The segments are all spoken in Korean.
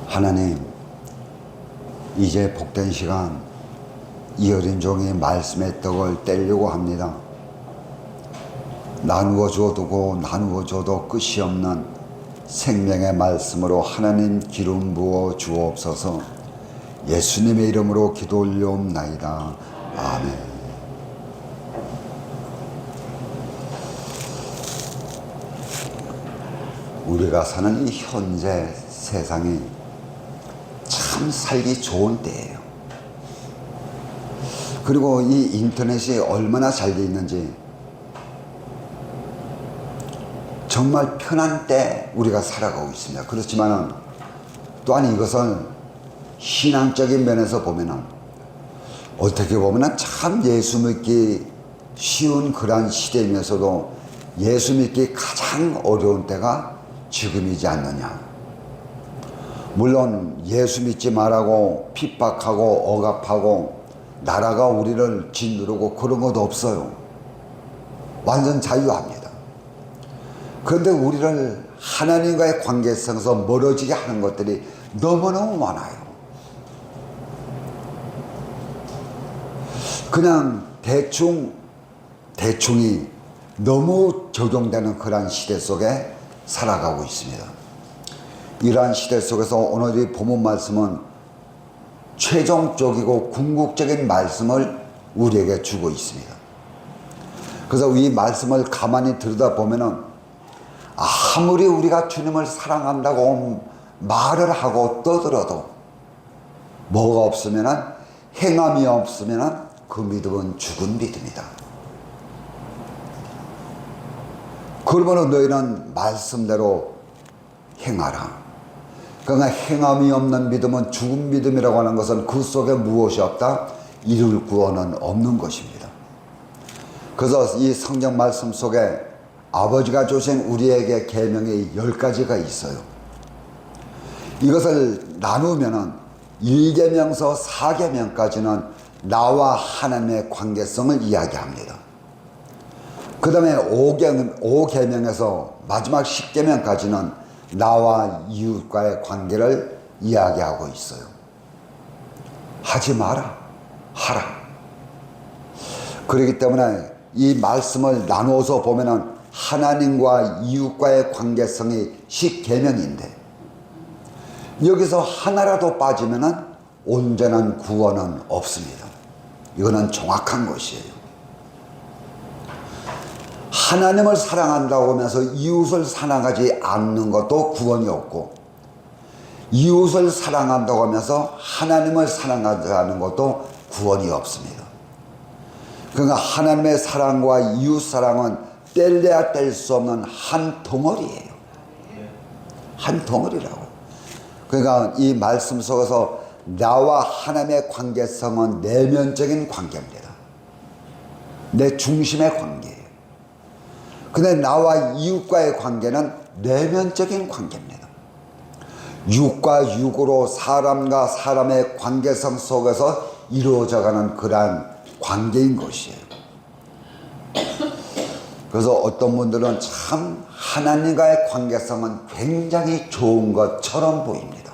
하나님, 이제 복된 시간 이 어린 종이 말씀의 떡을 떼려고 합니다. 나누어 줘두고 나누어 줘도 끝이 없는 생명의 말씀으로 하나님 기름 부어 주옵소서. 예수님의 이름으로 기도 올려옵나이다. 아멘. 우리가 사는 이 현재 세상이 참 살기 좋은 때예요. 그리고 이 인터넷이 얼마나 잘 돼 있는지 정말 편한 때 우리가 살아가고 있습니다. 그렇지만 또한 이것은 신앙적인 면에서 보면 어떻게 보면 참 예수 믿기 쉬운 그러한 시대이면서도 예수 믿기 가장 어려운 때가 지금이지 않느냐. 물론 예수 믿지 말라고 핍박하고 억압하고 나라가 우리를 짓누르고 그런 것도 없어요. 완전 자유합니다. 그런데 우리를 하나님과의 관계성에서 멀어지게 하는 것들이 너무너무 많아요. 그냥 대충이 너무 적용되는 그러한 시대 속에 살아가고 있습니다. 이러한 시대 속에서 오늘 이 본문 말씀은 최종적이고 궁극적인 말씀을 우리에게 주고 있습니다. 그래서 이 말씀을 가만히 들여다보면 아무리 우리가 주님을 사랑한다고 말을 하고 떠들어도 뭐가 없으면, 행함이 없으면 그 믿음은 죽은 믿음이다. 그러므로 너희는 말씀대로 행하라. 그러나 행함이 없는 믿음은 죽은 믿음이라고 하는 것은 그 속에 무엇이 없다? 이룰 구원은 없는 것입니다. 그래서 이 성경 말씀 속에 아버지가 주신 우리에게 계명이 10가지가 있어요. 이것을 나누면 1계명서 4계명까지는 나와 하나님의 관계성을 이야기합니다. 그 다음에 5계명에서 마지막 10계명까지는 나와 이웃과의 관계를 이야기하고 있어요. 하지 마라, 하라. 그렇기 때문에 이 말씀을 나누어서 보면은 하나님과 이웃과의 관계성이 10계명인데 여기서 하나라도 빠지면은 온전한 구원은 없습니다. 이거는 정확한 것이에요. 하나님을 사랑한다고 하면서 이웃을 사랑하지 않는 것도 구원이 없고, 이웃을 사랑한다고 하면서 하나님을 사랑하지 않는 것도 구원이 없습니다. 그러니까 하나님의 사랑과 이웃 사랑은 뗄래야 뗄 수 없는 한 덩어리예요. 한 덩어리라고. 그러니까 이 말씀 속에서 나와 하나님의 관계성은 내면적인 관계입니다. 내 중심의 관계예요. 근데 나와 이웃과의 관계는 내면적인 관계입니다. 육과 육으로 사람과 사람의 관계성 속에서 이루어져가는 그러한 관계인 것이에요. 그래서 어떤 분들은 참 하나님과의 관계성은 굉장히 좋은 것처럼 보입니다.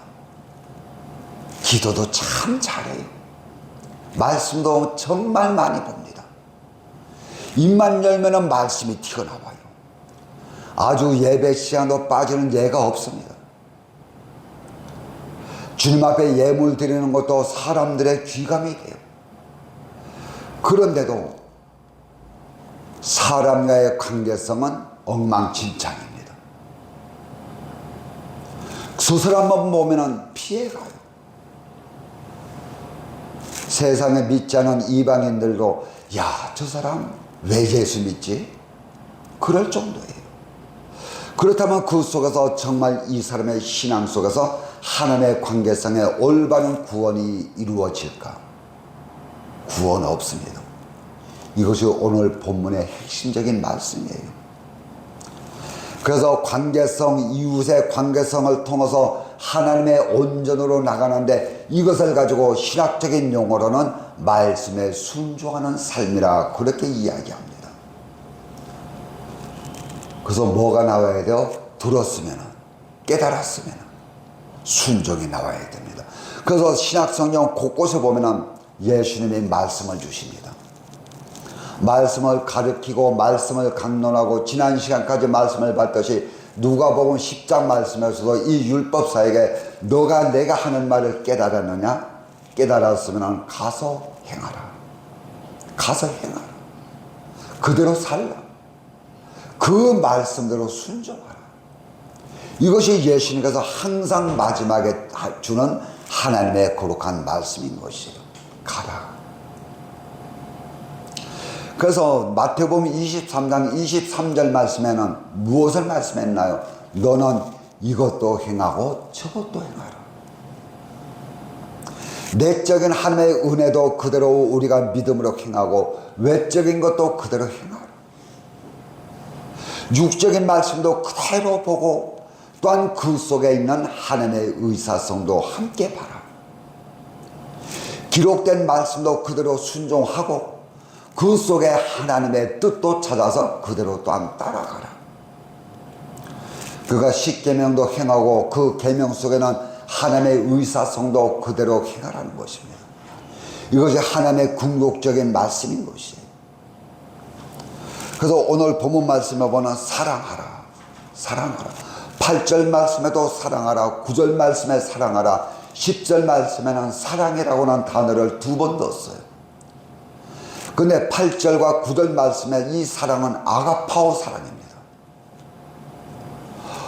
기도도 참 잘해요. 말씀도 정말 많이 봅니다. 입만 열면 말씀이 튀어나와요. 아주 예배 시간도 빠지는 예가 없습니다. 주님 앞에 예물 드리는 것도 사람들의 귀감이 돼요. 그런데도 사람과의 관계성은 엉망진창입니다. 수술 한번 보면 피해가요. 세상에 믿지 않은 이방인들도 야, 저 사람 왜 예수 믿지? 그럴 정도예요. 그렇다면 그 속에서 정말 이 사람의 신앙 속에서 하나님의 관계성에 올바른 구원이 이루어질까? 구원 없습니다. 이것이 오늘 본문의 핵심적인 말씀이에요. 그래서 관계성, 이웃의 관계성을 통해서 하나님의 온전으로 나가는데 이것을 가지고 신학적인 용어로는 말씀에 순종하는 삶이라 그렇게 이야기합니다. 그래서 뭐가 나와야 돼요? 들었으면, 깨달았으면, 순종이 나와야 됩니다. 그래서 신약성경 곳곳에 보면은 예수님이 말씀을 주십니다. 말씀을 가르치고 말씀을 강론하고 지난 시간까지 말씀을 봤듯이 누가복음 10장 말씀에서도 이 율법사에게 너가 내가 하는 말을 깨달았느냐? 깨달았으면 가서 행하라. 가서 행하라. 그대로 살라. 그 말씀대로 순종하라. 이것이 예수님께서 항상 마지막에 주는 하나님의 거룩한 말씀인 것이에요. 가라. 그래서 마태복음 23장 23절 말씀에는 무엇을 말씀했나요? 너는 이것도 행하고 저것도 행하라. 내적인 하나님의 은혜도 그대로 우리가 믿음으로 행하고 외적인 것도 그대로 행하라. 육적인 말씀도 그대로 보고 또한 그 속에 있는 하나님의 의사성도 함께 봐라. 기록된 말씀도 그대로 순종하고 그 속에 하나님의 뜻도 찾아서 그대로 또한 따라가라. 그가 십계명도 행하고 그 계명 속에는 하나님의 의사성도 그대로 행하라는 것입니다. 이것이 하나님의 궁극적인 말씀인 것이에요. 그래서 오늘 본문 말씀에 보면 사랑하라. 사랑하라. 8절 말씀에도 사랑하라. 9절 말씀에 사랑하라. 10절 말씀에는 사랑이라고는 단어를 2번 넣었어요. 근데 8절과 9절 말씀에 이 사랑은 아가파오 사랑입니다.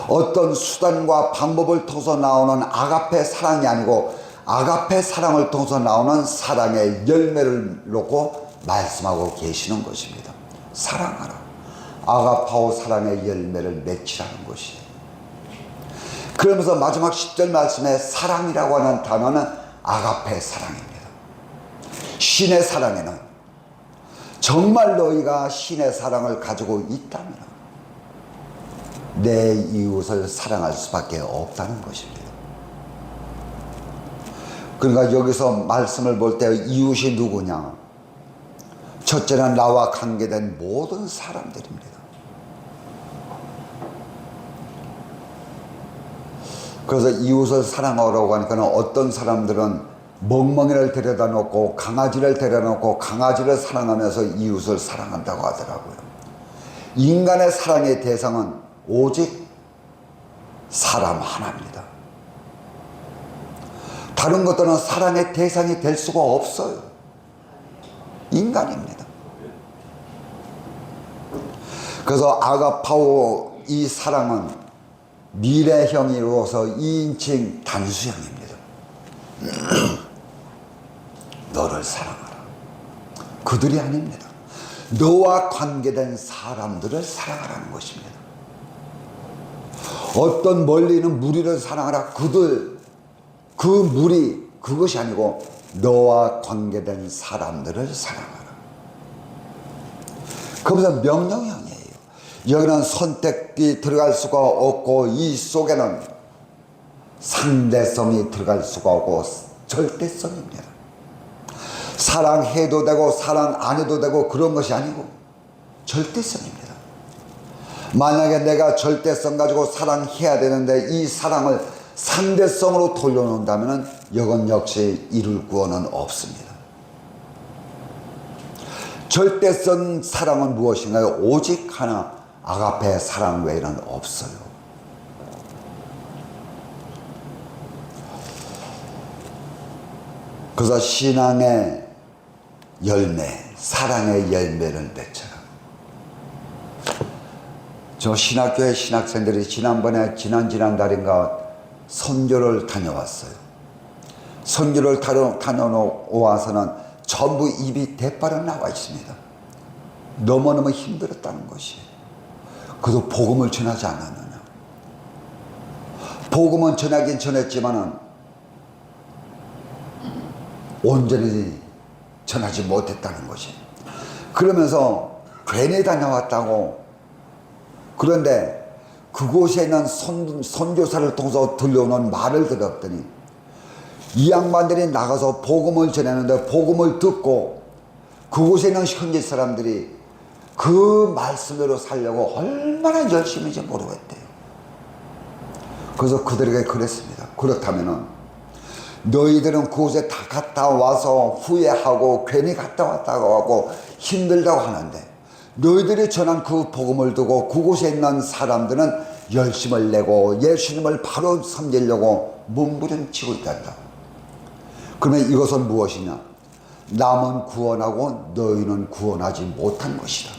어떤 수단과 방법을 통해서 나오는 아가페 사랑이 아니고 아가페 사랑을 통해서 나오는 사랑의 열매를 놓고 말씀하고 계시는 것입니다. 사랑하라. 아가파오 사랑의 열매를 맺히라는 것이에요. 그러면서 마지막 10절 말씀에 사랑이라고 하는 단어는 아가페 사랑입니다. 신의 사랑에는 정말 너희가 신의 사랑을 가지고 있다면 내 이웃을 사랑할 수밖에 없다는 것입니다. 그러니까 여기서 말씀을 볼 때 이웃이 누구냐? 첫째는 나와 관계된 모든 사람들입니다. 그래서 이웃을 사랑하라고 하니까 어떤 사람들은 멍멍이를 데려다 놓고 강아지를 데려놓고 강아지를 사랑하면서 이웃을 사랑한다고 하더라고요. 인간의 사랑의 대상은 오직 사람 하나입니다. 다른 것들은 사랑의 대상이 될 수가 없어요. 인간입니다. 그래서 아가파오 이 사랑은 미래형이 이루어서 2인칭 단수형입니다. 너를 사랑하라. 그들이 아닙니다. 너와 관계된 사람들을 사랑하라는 것입니다. 어떤 멀리 있는 무리를 사랑하라. 그 무리 그것이 아니고 너와 관계된 사람들을 사랑하라. 그러면서 명령형이에요. 여기는 선택이 들어갈 수가 없고 이 속에는 상대성이 들어갈 수가 없고 절대성입니다. 사랑해도 되고 사랑 안 해도 되고 그런 것이 아니고 절대성입니다. 만약에 내가 절대성 가지고 사랑해야 되는데 이 사랑을 상대성으로 돌려놓는다면 이건 역시 이룰 구원은 없습니다. 절대성 사랑은 무엇인가요? 오직 하나 아가페 사랑 외에는 없어요. 그래서 신앙의 열매, 사랑의 열매를 맺혀라. 저 신학교의 신학생들이 지난달인가 선교를 다녀왔어요. 선교를 다녀와서는 전부 입이 대바로 나와 있습니다. 너무너무 힘들었다는 것이. 그래도 복음을 전하지 않았느냐. 복음은 전하긴 전했지만은 온전히 전하지 못했다는 것이. 그러면서 괜히 다녀왔다고. 그런데 그곳에 있는 선교사를 통해서 들려오는 말을 들었더니 이 양반들이 나가서 복음을 전했는데 복음을 듣고 그곳에 있는 현지 사람들이 그 말씀대로 살려고 얼마나 열심인지 모르겠대요. 그래서 그들에게 그랬습니다. 그렇다면은 너희들은 그곳에 다 갔다 와서 후회하고 괜히 갔다 왔다고 하고 힘들다고 하는데, 너희들이 전한 그 복음을 두고 그곳에 있는 사람들은 열심을 내고 예수님을 바로 섬기려고 몸부림치고 있단다. 그러면 이것은 무엇이냐? 남은 구원하고 너희는 구원하지 못한 것이다.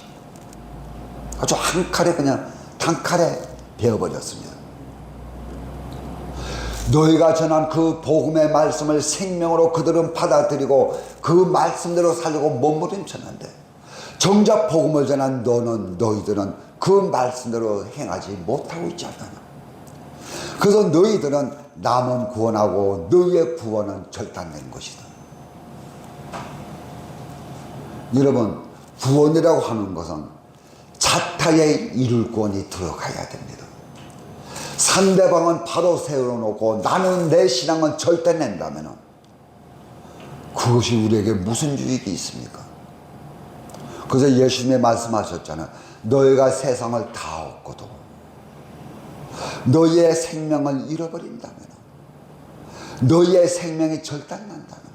아주 한 칼에 그냥 단칼에 베어버렸습니다. 너희가 전한 그 복음의 말씀을 생명으로 그들은 받아들이고 그 말씀대로 살려고 몸부림쳤는데, 정작 복음을 전한 너희들은 그 말씀대로 행하지 못하고 있지 않느냐. 그래서 너희들은 남은 구원하고 너희의 구원은 절단된 것이다. 여러분, 구원이라고 하는 것은 자타에 이룰 구원이 들어가야 됩니다. 상대방은 바로 세워놓고 나는 내 신앙은 절대 낸다면 그것이 우리에게 무슨 유익이 있습니까? 그래서 예수님이 말씀하셨잖아요. 너희가 세상을 다 얻고도 너희의 생명을 잃어버린다면, 너희의 생명이 절단난다면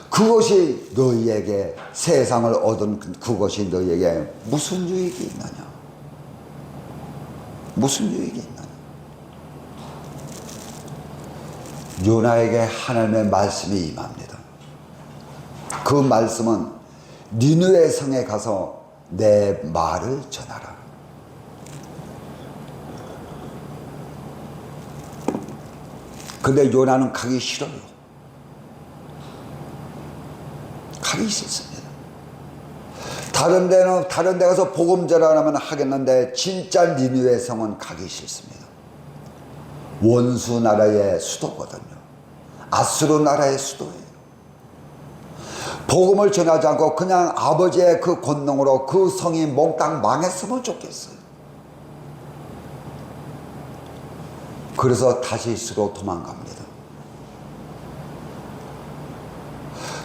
그것이 너희에게, 세상을 얻은 그것이 너희에게 무슨 유익이 있느냐? 무슨 유익이 있느냐? 요나에게 하나님의 말씀이 임합니다. 그 말씀은 니느웨 성에 가서 내 말을 전하라. 근데 요나는 가기 싫어요. 가기 싫습니다. 다른 데 가서 복음 전하면 하겠는데 진짜 니느웨 성은 가기 싫습니다. 원수 나라의 수도거든요. 아수르 나라의 수도예요. 복음을 전하지 않고 그냥 아버지의 그 권능으로 그 성이 몽땅 망했으면 좋겠어요. 그래서 다시스로 도망갑니다.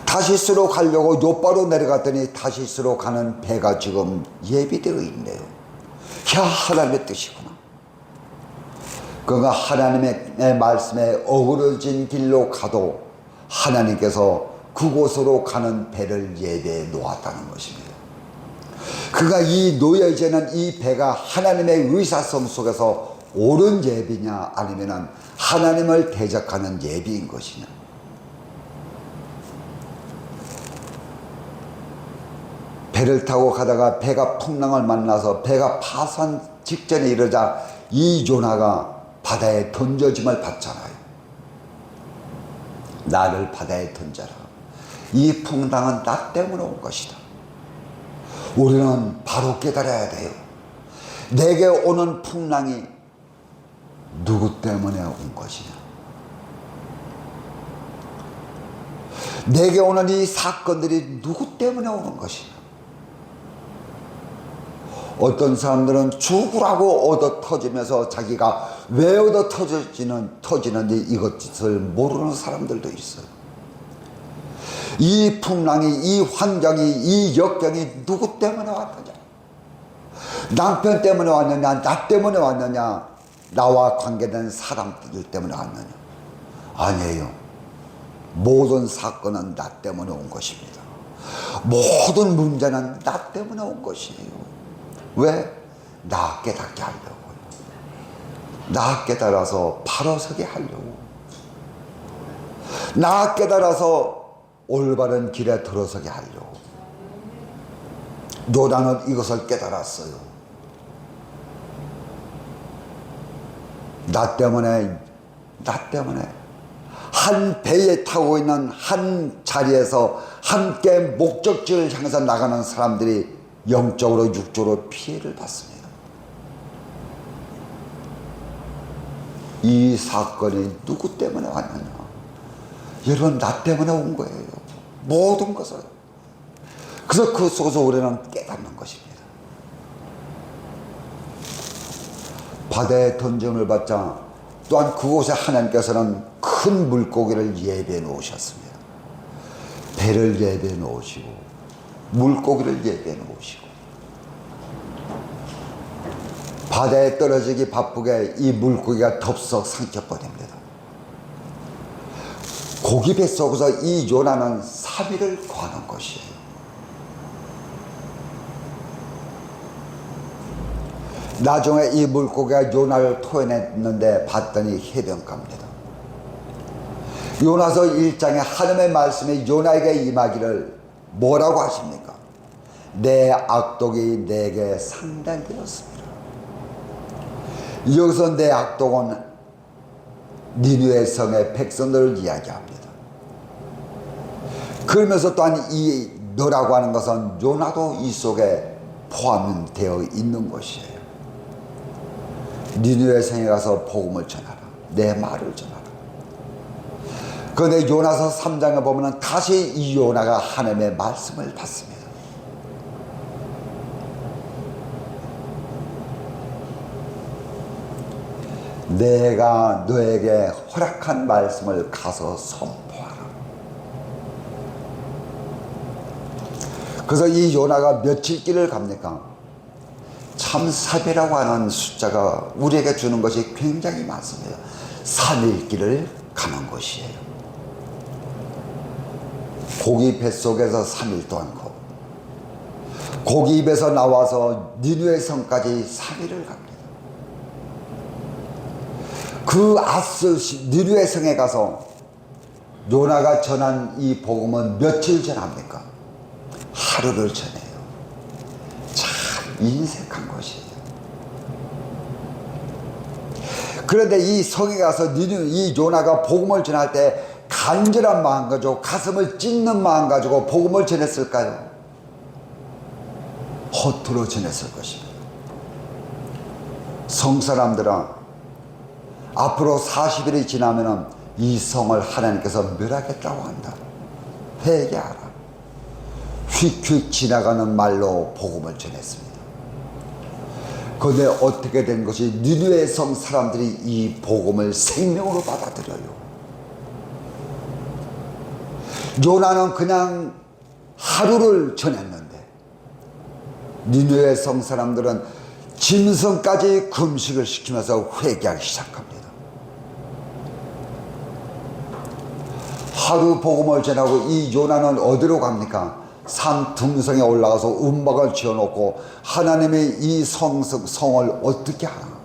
다시스로 가려고 요바로 내려갔더니 다시스로 가는 배가 지금 예비되어 있네요. 야, 하나님의 뜻이구나. 그가 하나님의 말씀에 어우러진 길로 가도 하나님께서 그곳으로 가는 배를 예배해 놓았다는 것입니다. 그가 이 놓여지는 이 배가 하나님의 의사성 속에서 옳은 예비냐 아니면 하나님을 대적하는 예비인 것이냐. 배를 타고 가다가 배가 풍랑을 만나서 배가 파산 직전에 이르자 이 요나가 바다에 던져짐을 받잖아요. 나를 바다에 던져라. 이 풍랑은 나 때문에 온 것이다. 우리는 바로 깨달아야 돼요. 내게 오는 풍랑이 누구 때문에 온 것이냐. 내게 오는 이 사건들이 누구 때문에 오는 것이냐. 어떤 사람들은 죽으라고 얻어 터지면서 자기가 왜 얻어 터지는지 이것을 모르는 사람들도 있어요. 이 풍랑이, 이 환경이, 이 역경이 누구 때문에 왔느냐? 남편 때문에 왔느냐? 나 때문에 왔느냐? 나와 관계된 사람들 때문에 왔느냐? 아니에요. 모든 사건은 나 때문에 온 것입니다. 모든 문제는 나 때문에 온 것이에요. 왜? 나 깨닫게 하려고요. 나 깨달아서 바로 서게 하려고. 나 깨달아서 올바른 길에 들어서게 하려고. 요나는 이것을 깨달았어요. 나 때문에 한 배에 타고 있는 한 자리에서 함께 목적지를 향해서 나가는 사람들이 영적으로 육적으로 피해를 받습니다. 이 사건이 누구 때문에 왔느냐? 여러분, 나 때문에 온 거예요. 모든 것을. 그래서 그 속에서 우리는 깨닫는 것입니다. 바다에 던짐을 받자 또한 그곳에 하나님께서는 큰 물고기를 예배해 놓으셨습니다. 배를 예배해 놓으시고 물고기를 예배해 놓으시고 바다에 떨어지기 바쁘게 이 물고기가 덥석 삼켜버립니다. 고기 뱃속에서 이 요나는 3일을 거하는 것이에요. 나중에 이 물고기가 요나를 토해냈는데 봤더니 해변가입니다. 요나서 1장에 하나님의 말씀이 요나에게 임하기를 뭐라고 하십니까? 내 악독이 내게 상달되었습니다. 여기서 내 악독은 니느웨 성의 백성들을 이야기합니다. 그러면서 또한 이 너라고 하는 것은 요나도 이 속에 포함되어 있는 것이에요. 니느웨 성에 가서 복음을 전하라. 내 말을 전하라. 그런데 요나서 3장에 보면 다시 이 요나가 하나님의 말씀을 받습니다. 내가 너에게 허락한 말씀을 가서 선포하라. 그래서 이 요나가 며칠 길을 갑니까? 참 3일이라고 하는 숫자가 우리에게 주는 것이 굉장히 많습니다. 3일 길을 가는 것이에요. 고기 뱃속에서 3일 동안 걷고 고기 입에서 나와서 니느웨 성까지 3일을 갑니다. 그 니느웨 성에 가서 요나가 전한 이 복음은 며칠 전합니까? 하루를 전해요. 참 인색한 것이에요. 그런데 이 성에 가서 이 요나가 복음을 전할 때 간절한 마음 가지고 가슴을 찢는 마음 가지고 복음을 전했을까요? 허투루 전했을 것입니다. 성사람들은 앞으로 40일이 지나면 이 성을 하나님께서 멸하겠다고 한다. 회개하라. 휙휙 지나가는 말로 복음을 전했습니다. 그런데 어떻게 된 것이 니느웨 성 사람들이 이 복음을 생명으로 받아들여요. 요나는 그냥 하루를 전했는데 니느웨 성 사람들은 짐승까지 금식을 시키면서 회개하기 시작합니다. 하루 복음을 전하고 이 요나는 어디로 갑니까? 산 등성에 올라가서 움박을 지어놓고 하나님의 이 성을 어떻게 하나?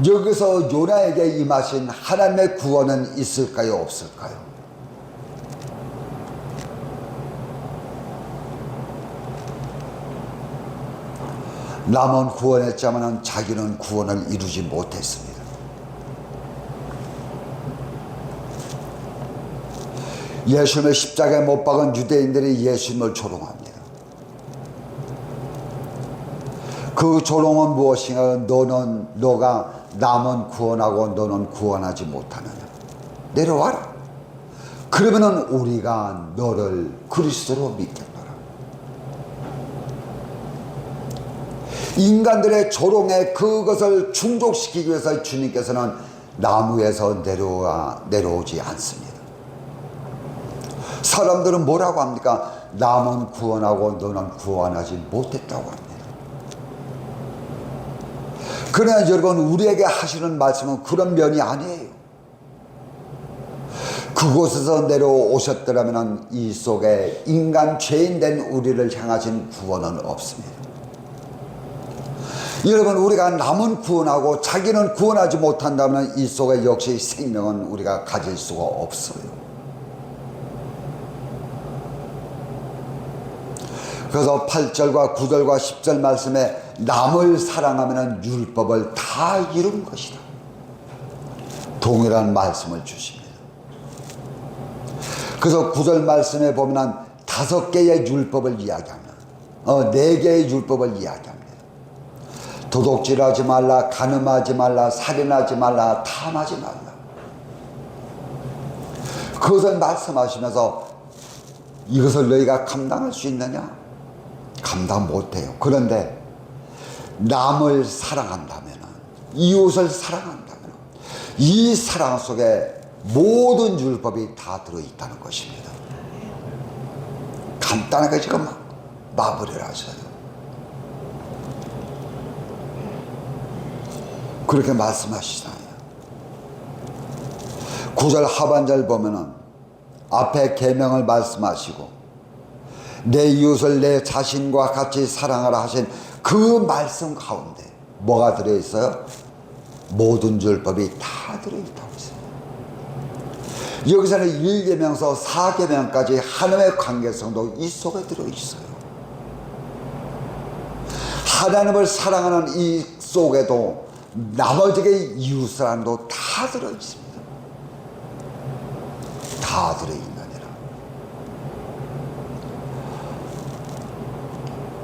여기서 요나에게 임하신 하나님의 구원은 있을까요? 없을까요? 남은 구원했지만 자기는 구원을 이루지 못했습니다. 예수님을 십자가에 못 박은 유대인들이 예수님을 조롱합니다. 그 조롱은 무엇인가? 너가 남은 구원하고 너는 구원하지 못하느냐. 내려와라. 그러면은 우리가 너를 그리스도로 믿겠노라. 인간들의 조롱에 그것을 충족시키기 위해서 주님께서는 나무에서 내려오지 않습니다. 사람들은 뭐라고 합니까? 남은 구원하고 너는 구원하지 못했다고 합니다. 그러나 여러분, 우리에게 하시는 말씀은 그런 면이 아니에요. 그곳에서 내려오셨더라면 이 속에 인간 죄인된 우리를 향하신 구원은 없습니다. 여러분, 우리가 남은 구원하고 자기는 구원하지 못한다면 이 속에 역시 생명은 우리가 가질 수가 없어요. 그래서 8절과 9절과 10절 말씀에 남을 사랑하면 율법을 다 이룬 것이다. 동일한 말씀을 주십니다. 그래서 9절 말씀에 보면 5개의 율법을 이야기합니다. 4개의 율법을 이야기합니다. 도둑질하지 말라, 간음하지 말라, 살인하지 말라, 탐하지 말라. 그것을 말씀하시면서 이것을 너희가 감당할 수 있느냐? 감당 못해요. 그런데 남을 사랑한다면, 이웃을 사랑한다면 이 사랑 속에 모든 율법이 다 들어있다는 것입니다. 간단하게 지금 마무리를 하셔요. 그렇게 말씀하시잖아요. 9절 하반절 보면은 앞에 계명을 말씀하시고 내 이웃을 내 자신과 같이 사랑하라 하신 그 말씀 가운데 뭐가 들어있어요? 모든 율법이 다 들어있다고 했어요. 여기서는 1계명서 4계명까지 하나님의 관계성도 이 속에 들어있어요. 하나님을 사랑하는 이 속에도 나머지의 이웃사랑도 다 들어있습니다. 다 들어있느니라.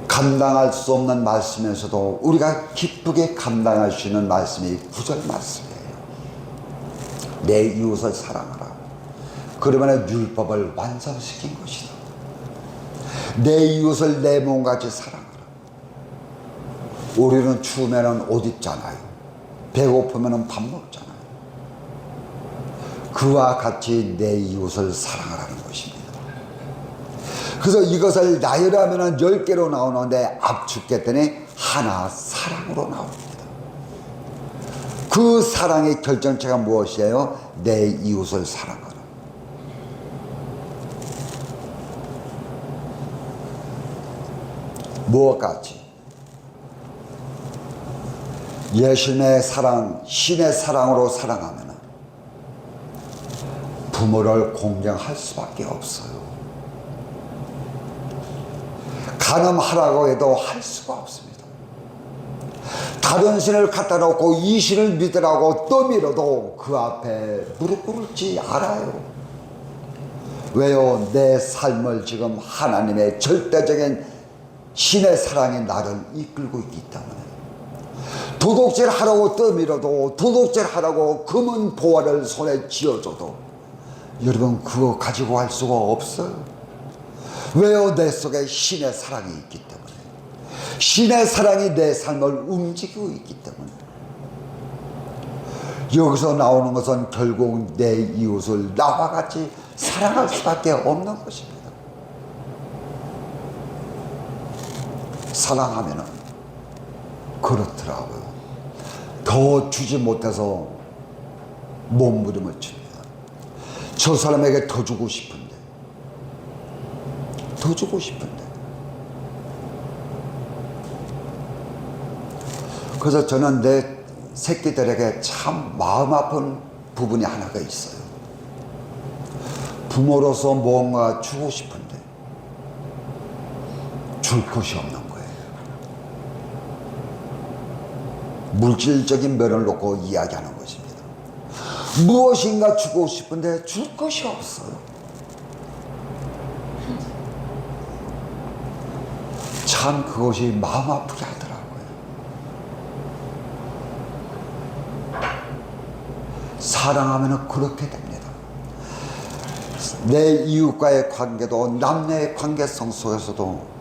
감당할 수 없는 말씀에서도 우리가 기쁘게 감당할 수 있는 말씀이 9절 말씀이에요. 내 이웃을 사랑하라. 그러면 율법을 완성시킨 것이다. 내 이웃을 내 몸같이 사랑하라. 우리는 추우면 옷 입잖아요. 배고프면 밥 먹잖아요. 그와 같이 내 이웃을 사랑하라는 것입니다. 그래서 이것을 나열하면 10개로 나오는데 압축했더니 하나 사랑으로 나옵니다. 그 사랑의 결정체가 무엇이에요? 내 이웃을 사랑하라. 무엇같이? 예수님의 사랑, 신의 사랑으로 사랑하면 부모를 공경할 수밖에 없어요. 간음하라고 해도 할 수가 없습니다. 다른 신을 갖다 놓고 이 신을 믿으라고 떠밀어도 그 앞에 무릎 꿇을지 알아요. 왜요? 내 삶을 지금 하나님의 절대적인 신의 사랑이 나를 이끌고 있기 때문에. 도둑질 하라고 떠밀어도, 도둑질 하라고 금은 보화를 손에 쥐어줘도 여러분 그거 가지고 할 수가 없어요. 왜요? 내 속에 신의 사랑이 있기 때문에. 신의 사랑이 내 삶을 움직이고 있기 때문에. 여기서 나오는 것은 결국 내 이웃을 나와 같이 사랑할 수밖에 없는 것입니다. 사랑하면은 그렇더라고요. 더 주지 못해서 몸부림을 칩니다. 저 사람에게 더 주고 싶은데, 더 주고 싶은데. 그래서 저는 내 새끼들에게 참 마음 아픈 부분이 하나가 있어요. 부모로서 뭔가 주고 싶은데 줄 것이 없는 거예요. 물질적인 면을 놓고 이야기하는 것입니다. 무엇인가 주고 싶은데 줄 것이 없어요. 참 그것이 마음 아프게 하더라고요. 사랑하면 그렇게 됩니다. 내 이웃과의 관계도 남녀의 관계성 속에서도,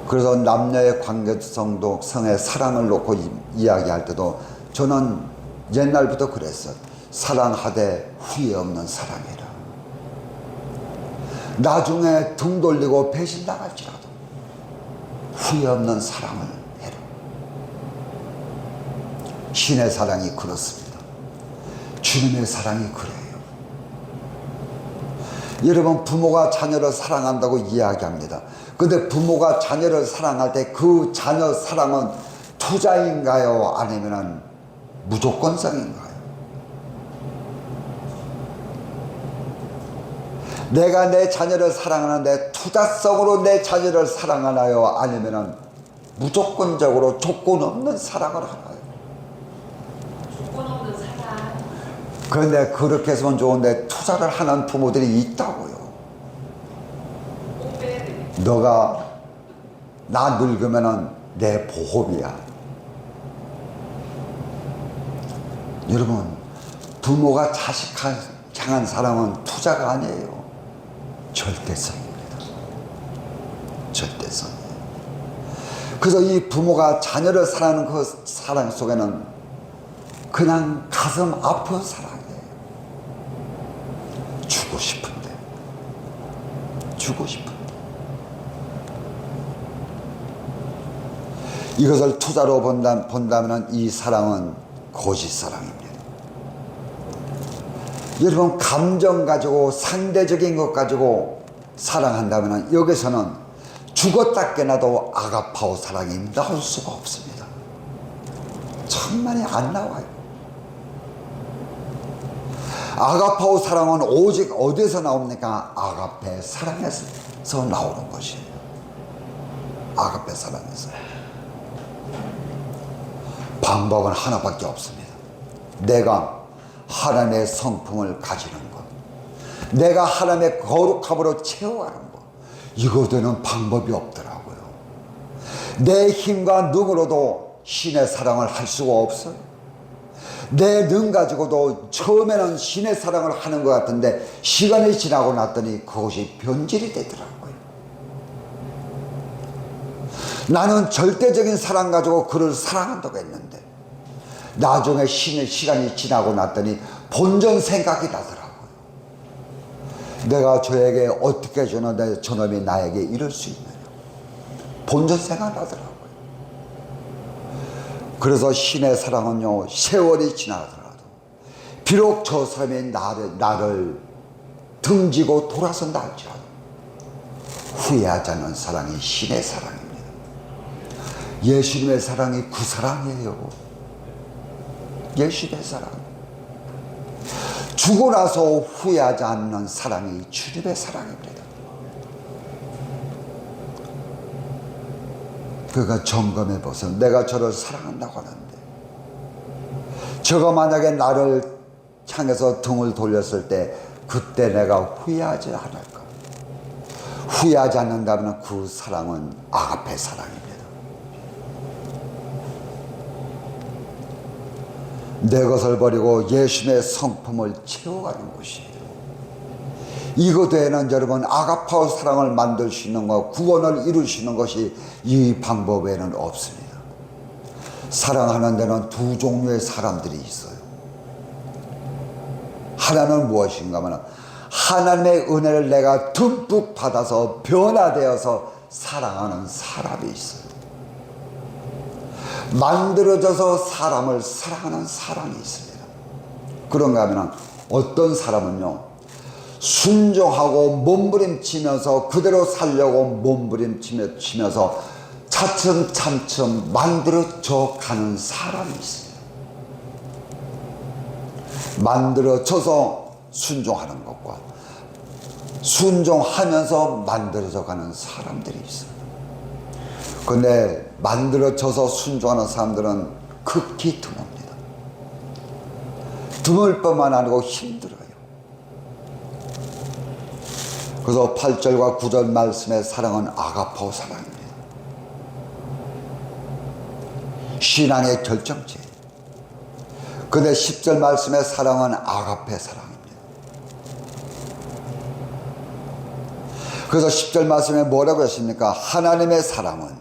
그래서 남녀의 관계성도 성의 사랑을 놓고 이야기할 때도 저는 옛날부터 그랬어요. 사랑하되 후회 없는 사랑이라. 나중에 등 돌리고 배신당할지라도 후회 없는 사랑을 해라. 신의 사랑이 그렇습니다. 주님의 사랑이 그래요. 여러분 부모가 자녀를 사랑한다고 이야기합니다. 근데 부모가 자녀를 사랑할 때 그 자녀 사랑은 투자인가요? 아니면 무조건성인가요? 내가 내 자녀를 사랑하는데 투자성으로 내 자녀를 사랑하나요? 아니면 무조건적으로 조건 없는 사랑을 하나요? 조건 없는 사랑. 그런데 그렇게 해서는 좋은데 투자를 하는 부모들이 있다고요. 너가 나 늙으면은 내 보험이야. 여러분 부모가 자식 향한 사랑은 투자가 아니에요. 절대성입니다. 절대성이에요. 그래서 이 부모가 자녀를 사랑하는 그 사랑 속에는 그냥 가슴 아픈 사랑이에요. 주고 싶은데, 주고 싶은데. 이것을 투자로 본다면 이 사랑은 거짓 사랑입니다. 여러분 감정 가지고 상대적인 것 가지고 사랑한다면 여기서는 죽었다 깨나도 아가파오 사랑이 나올 수가 없습니다. 천만에 안 나와요. 아가파오 사랑은 오직 어디서 나옵니까? 아가페 사랑에서 나오는 것이에요. 아가페 사랑에서. 방법은 하나밖에 없습니다. 내가 하나님의 성품을 가지는 것, 내가 하나님의 거룩함으로 채워가는 것, 이거되는 방법이 없더라고요. 내 힘과 능으로도 신의 사랑을 할 수가 없어요. 내 능 가지고도 처음에는 신의 사랑을 하는 것 같은데 시간이 지나고 났더니 그것이 변질이 되더라고요. 나는 절대적인 사랑 가지고 그를 사랑한다고 했는데 나중에 시간이 지나고 났더니 본전 생각이 나더라고요. 내가 저에게 어떻게 해주는데 저놈이 나에게 이럴 수 있느냐. 본전 생각 나더라고요. 그래서 신의 사랑은요, 세월이 지나더라도 비록 저 사람이 나를 등지고 돌아선다 할지라도 후회하지 않는 사랑이 신의 사랑입니다. 예수님의 사랑이 그 사랑이에요. 예수님의 사랑. 죽고 나서 후회하지 않는 사랑이 주님의 사랑입니다. 그가 점검해 보세요. 내가 저를 사랑한다고 하는데 저가 만약에 나를 향해서 등을 돌렸을 때 그때 내가 후회하지 않을까? 후회하지 않는다면 그 사랑은 아가페 사랑입니다. 내 것을 버리고 예수님의 성품을 채워가는 것이에요. 이것 외에는 여러분 아가파오 사랑을 만들 수 있는 것, 구원을 이룰 수 있는 것이 이 방법 외에는 없습니다. 사랑하는 데는 두 종류의 사람들이 있어요. 하나는 무엇인가 하면 하나님의 은혜를 내가 듬뿍 받아서 변화되어서 사랑하는 사람이 있어요. 만들어져서 사람을 사랑하는 사람이 있습니다. 그런가 하면 어떤 사람은요, 순종하고 몸부림치면서 그대로 살려고 몸부림치면서 차츰차츰 만들어져 가는 사람이 있어요. 만들어져서 순종하는 것과 순종하면서 만들어져 가는 사람들이 있어요. 근데 만들어져서 순종하는 사람들은 극히 드뭅니다. 드물 뿐만 아니고 힘들어요. 그래서 8절과 9절 말씀의 사랑은 아가파오 사랑입니다. 신앙의 결정체. 근데 10절 말씀의 사랑은 아가페 사랑입니다. 그래서 10절 말씀에 뭐라고 했습니까? 하나님의 사랑은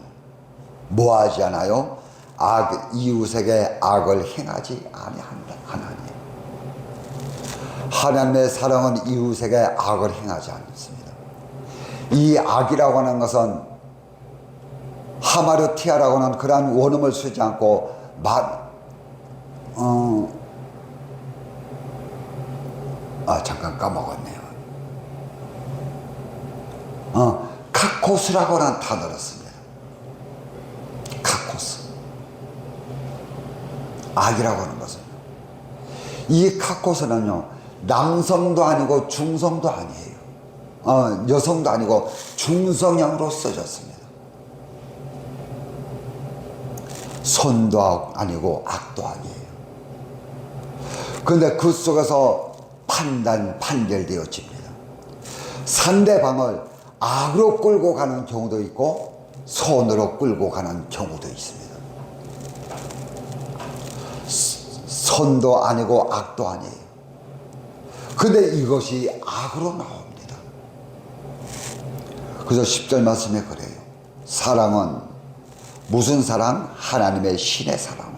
뭐하지 않아요? 이웃에게 악을 행하지 아니한다. 하나님의 사랑은 이웃에게 악을 행하지 않습니다. 이 악이라고 하는 것은 하마르티아라고 하는 그러한 원음을 쓰지 않고 잠깐 까먹었네요. 카코스라고 하는 단어를 씁니다. 카코스. 악이라고 하는 것은 이 카코스는요, 남성도 아니고 중성도 아니에요. 여성도 아니고 중성형으로 써졌습니다. 선도 아니고 악도 아니에요. 그런데 그 속에서 판별되어집니다. 상대방을 악으로 끌고 가는 경우도 있고 선으로 끌고 가는 경우도 있습니다. 선도 아니고 악도 아니에요. 근데 이것이 악으로 나옵니다. 그래서 10절 말씀에 그래요. 사랑은 무슨 사랑? 하나님의 신의 사랑은.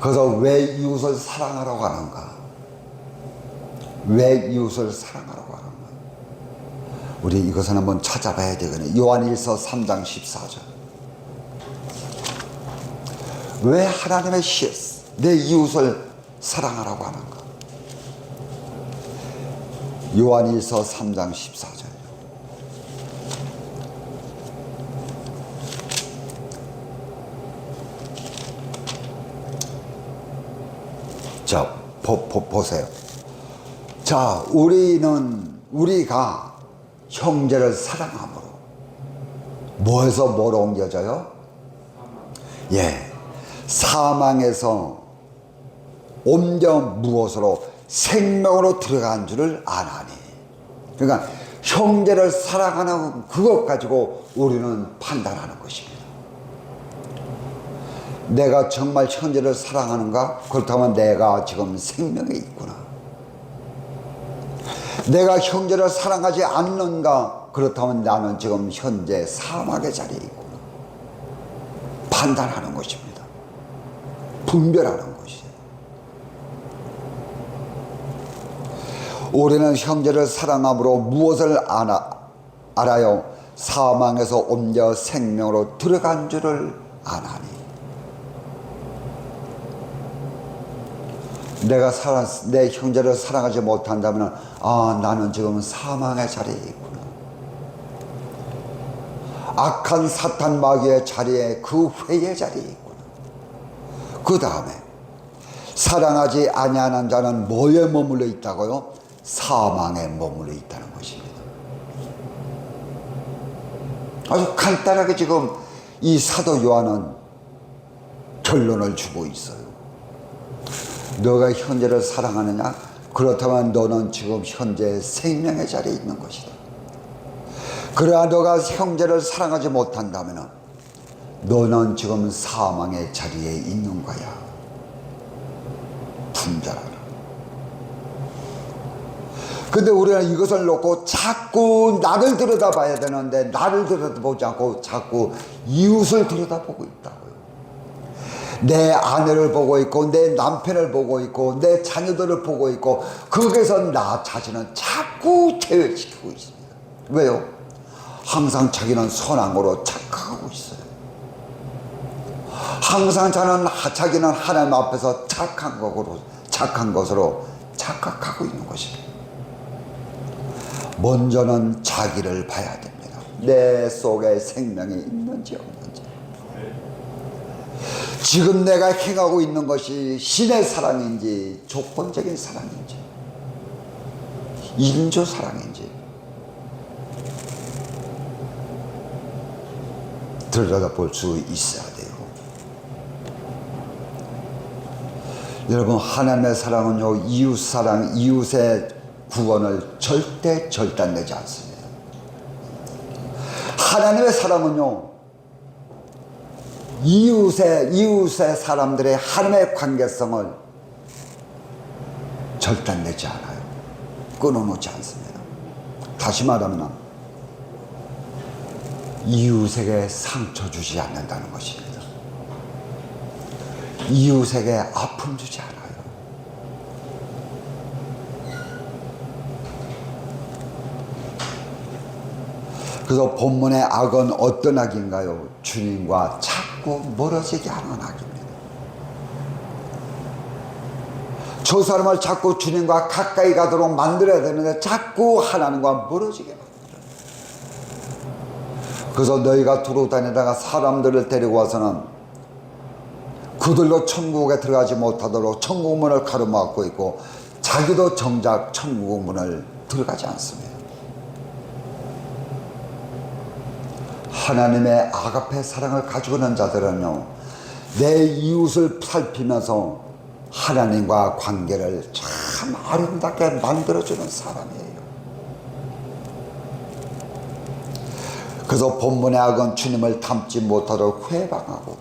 그래서 왜 이웃을 사랑하라고 하는가? 왜 이웃을 사랑하라고 하는가? 우리 이것은 한번 찾아봐야 되거든요. 요한일서 3장 14절. 왜 하나님의 내 이웃을 사랑하라고 하는 것. 요한일서 3장 14절. 자, 보세요. 자, 우리가 형제를 사랑함으로 뭐에서 뭐로 옮겨져요? 예, 사망에서 옮겨 무엇으로? 생명으로 들어간 줄을 아나니. 그러니까 형제를 사랑하는 그것 가지고 우리는 판단하는 것입니다. 내가 정말 형제를 사랑하는가? 그렇다면 내가 지금 생명에 있구나. 내가 형제를 사랑하지 않는가? 그렇다면 나는 지금 현재 사막의 자리에 있구나. 판단하는 것입니다. 분별하는 것이에요. 우리는 형제를 사랑함으로 무엇을 알아요? 사망에서 옮겨 생명으로 들어간 줄을 아나니. 내가 내 형제를 사랑하지 못한다면 나는 지금 사망의 자리에 있구나. 악한 사탄 마귀의 자리에, 그 회의 자리에 있구나. 그 다음에 사랑하지 아니하는 자는 뭐에 머물러 있다고요? 사망에 머물러 있다는 것입니다. 아주 간단하게 지금 이 사도 요한은 결론을 주고 있어요. 너가 현재를 사랑하느냐? 그렇다면 너는 지금 현재 생명의 자리에 있는 것이다. 그러나 너가 형제를 사랑하지 못한다면 너는 지금 사망의 자리에 있는 거야. 분별하라. 근데 우리는 이것을 놓고 자꾸 나를 들여다봐야 되는데 나를 들여다보지 않고 자꾸 이웃을 들여다보고 있다고요. 내 아내를 보고 있고 내 남편을 보고 있고 내 자녀들을 보고 있고 거기서 나 자신은 자꾸 제외시키고 있습니다. 왜요? 항상 자기는 선악으로 착각하고 있어요. 항상 자기는 하나님 앞에서 착한 것으로 착각하고 있는 것입니다. 먼저는 자기를 봐야 됩니다. 내 속에 생명이 있는지 없는지. 지금 내가 행하고 있는 것이 신의 사랑인지 조건적인 사랑인지 인조 사랑인지 들여다볼 수 있어야 돼요. 여러분, 하나님의 사랑은요, 이웃 사랑, 이웃의 구원을 절대 절단내지 않습니다. 하나님의 사랑은요, 이웃의 사람들의 하나님의 관계성을 절단내지 않아요. 끊어놓지 않습니다. 다시 말하면 이웃에게 상처 주지 않는다는 것입니다. 이웃에게 아픔 주지 않아요. 그래서 본문의 악은 어떤 악인가요? 주님과 자꾸 멀어지게 하는 악입니다. 저 사람을 자꾸 주님과 가까이 가도록 만들어야 되는데 자꾸 하나님과 멀어지게 만들어요. 그래서 너희가 두루 다니다가 사람들을 데리고 와서는 그들로 천국에 들어가지 못하도록 천국 문을 가로막고 있고 자기도 정작 천국 문을 들어가지 않습니다. 하나님의 아가페 사랑을 가지고 있는 자들은요, 내 이웃을 살피면서 하나님과 관계를 참 아름답게 만들어주는 사람이에요. 그래서 본문의 악은 주님을 닮지 못하도록 회방하고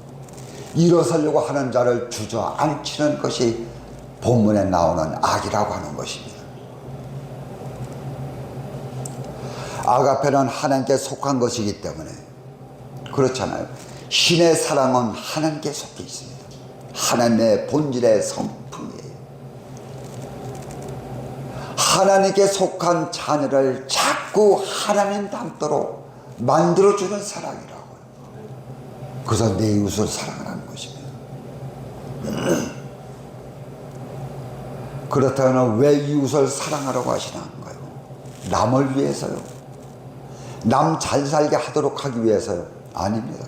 일어서려고 하는 자를 주저앉히는 것이 본문에 나오는 악이라고 하는 것입니다. 아가페는 하나님께 속한 것이기 때문에 그렇잖아요. 신의 사랑은 하나님께 속해 있습니다. 하나님의 본질의 성품이에요. 하나님께 속한 자녀를 자꾸 하나님 닮도록 만들어주는 사랑이라고요. 그래서 내 이웃을 사랑하는 것입니다. 그렇다면 왜 이웃을 사랑하라고 하시는 거예요? 남을 위해서요? 남 잘 살게 하도록 하기 위해서요? 아닙니다.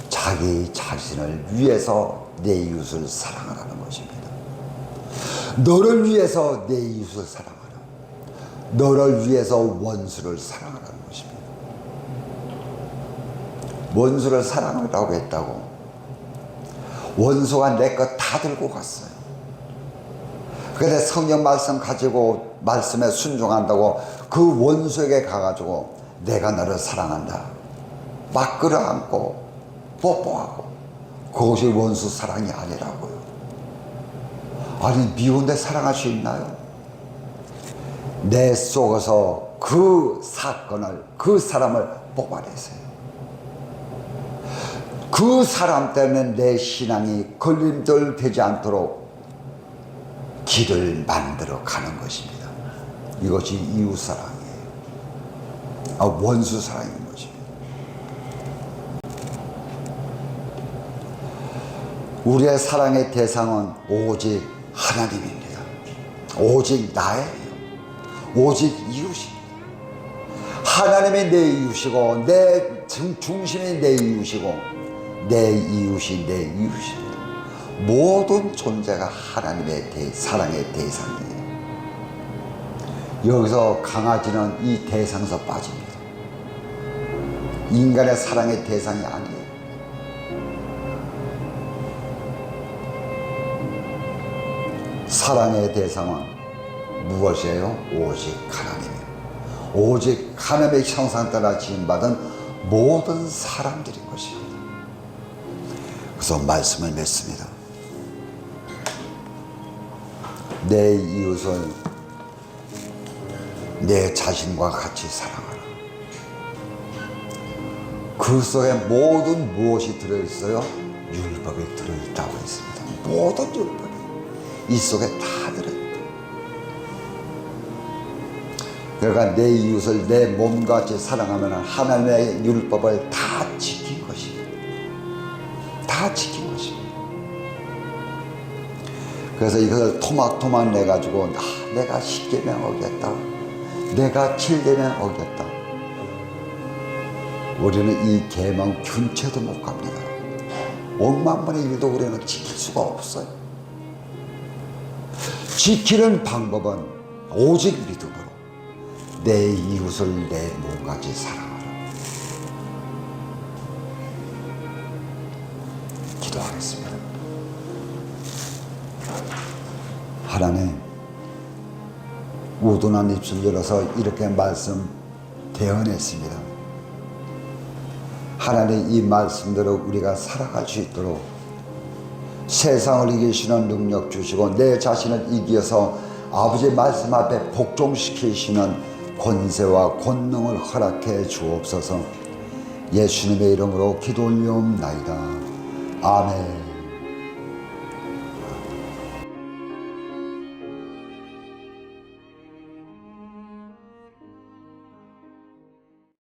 자기 자신을 위해서 내 이웃을 사랑하라는 것입니다. 너를 위해서 내 이웃을 사랑하라. 너를 위해서 원수를 사랑하라는 것입니다. 원수를 사랑하라고 했다고 원수가 내 것 다 들고 갔어요. 그런데 성경 말씀 가지고 말씀에 순종한다고 그 원수에게 가가지고 내가 너를 사랑한다 막 끌어안고 뽀뽀하고 그것이 원수 사랑이 아니라고요. 아니 미운데 사랑할 수 있나요? 내 속에서 그 사건을 그 사람을 뽑아내세요. 그 사람 때문에 내 신앙이 걸림돌 되지 않도록 길을 만들어 가는 것입니다. 이것이 이웃 사랑이에요. 원수 사랑인 것입니다. 우리의 사랑의 대상은 오직 하나님입니다. 오직 나예요. 오직 이웃입니다. 하나님이 내 이웃이고 내 중심이 내 이웃이고 내 이웃이 내 이웃입니다. 모든 존재가 하나님의 사랑의 대상이에요. 여기서 강아지는 이 대상에서 빠집니다. 인간의 사랑의 대상이 아니에요. 사랑의 대상은 무엇이에요? 오직 하나님이에요. 오직 하나님의 형상 따라 지음받은 모든 사람들인 것입니다. 그래서 말씀을 맺습니다. 내 이웃을 내 자신과 같이 사랑하라. 그 속에 모든 무엇이 들어있어요? 율법이 들어있다고 했습니다. 모든 율법이 이 속에 다 들어있다. 그러니까 내 이웃을 내 몸같이 사랑하면 하나님의 율법을 다 지킨 것입니다. 다 지킨 것입니다. 그래서 이것을 토막토막 내가지고 내가 10계명 어겼다. 내가 7계명 어겼다. 우리는 이 계명 균체도 못 갑니다. 5만번의 일도 우리는 지킬 수가 없어요. 지키는 방법은 오직 믿음으로 내 이웃을 내 몸같이 사랑하라. 기도하겠습니다. 하나님, 우둔한 입술 열어서 이렇게 말씀 대언했습니다. 하나님, 이 말씀대로 우리가 살아갈 수 있도록 세상을 이기시는 능력 주시고 내 자신을 이겨서 아버지 말씀 앞에 복종시키시는 권세와 권능을 허락해 주옵소서. 예수님의 이름으로 기도 올리옵나이다. 아멘.